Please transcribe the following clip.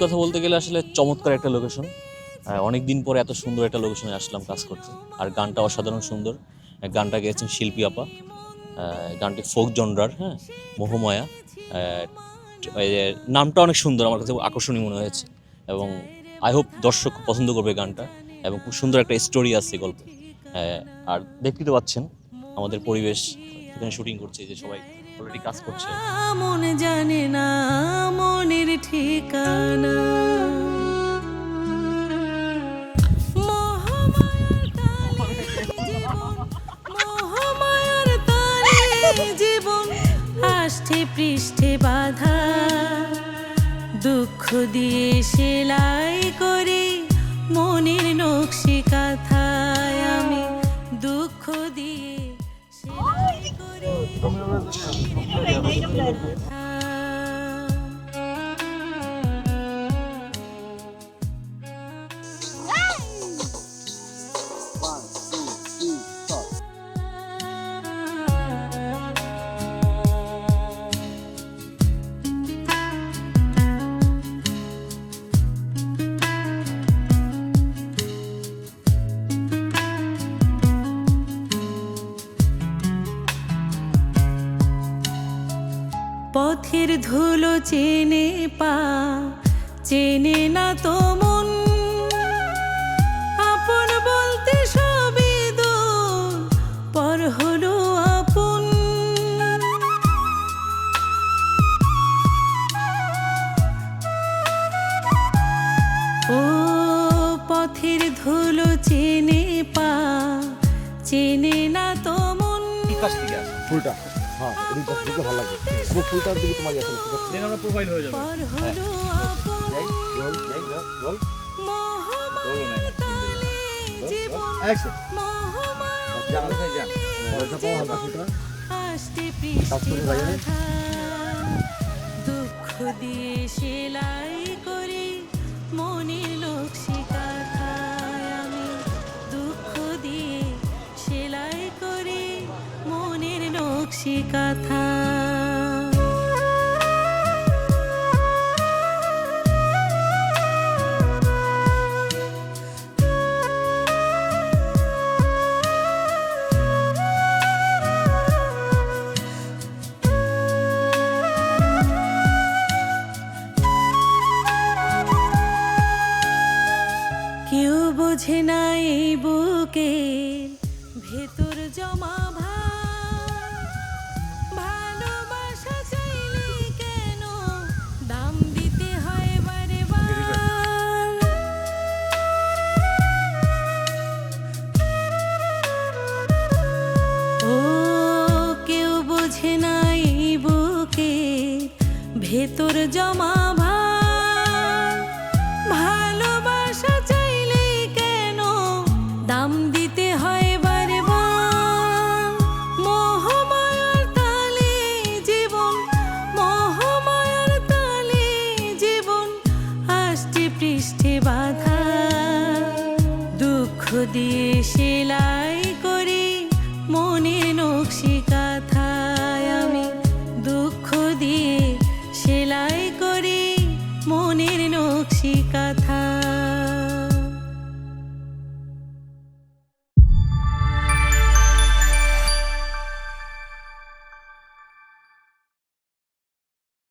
কথা বলতে গেলে আসলে চমৎকার একটা লোকেশন। অনেক দিন পরে এত সুন্দর একটা লোকেশনে আসলাম কাজ করতে, আর গানটা অসাধারণ সুন্দর। গানটা গেয়েছেন শিল্পী আপা। গানটি ফোক জনরার, হ্যাঁ, মোহমায়া। এই যে নামটা অনেক সুন্দর, আমার কাছে আকর্ষণীয় মনে হয়েছে, এবং আই হোপ দর্শক পছন্দ করবে গানটা, এবং খুব সুন্দর একটা স্টোরি আছে গল্পে। আর দেখতে তো পাচ্ছেন আমাদের পরিবেশ, এখানে শুটিং করছে, যে সবাই অলরেডি কাজ করছে। মন জানে না মনের ঠিকানা, মহামায়ার তালে জীবন আষ্টে পৃষ্ঠে বাধা, দুঃখ দিয়ে সেলাই করি মনের নকশি কাঁথায়, আমি দুঃখ দিয়ে সেলাই করি পথের ধুলো চেনে পা, চেনে না তো মন, আপন বলতে সবই দূর, পর হলো আপন। ও পথের ধুলো চেনে পা, চেনে না তো মন। ফুলটা হ্যাঁ এদিক দিকে ভালো লাগে, এবং ফুলটার দিকে তোমার ইয়ে চলে আমরা প্রোফাইল হয়ে যাবে। পর হলো আপন, মহামায়ার তালে জীবন, মহামায়ার আষ্টে পৃষ্ঠে বাধা, দুঃখ দিয়ে সেলাই করি মনের নকশি কাঁথায়, আমি দুঃখ দিয়ে সেলাই করি মনের নকশি কাঁথা। কেউ বোঝে না এই বুকে ভেতর জমা ভার, ভালোবাসা চাইলে কেন দাম দিতে হয় বারে বার। ও কেউ বোঝে না এই বুকে ভেতর জমা ভার, ভালোবাসা চাইলে কেন দাম দিতে হয় বারে বার। মোহমায়ার তালে জীবন, মোহমায়ার তালে জীবন আষ্টে পৃষ্ঠে বাধা, দুঃখ দিয়ে সেলাই করি মনের নকশি কাঁথা।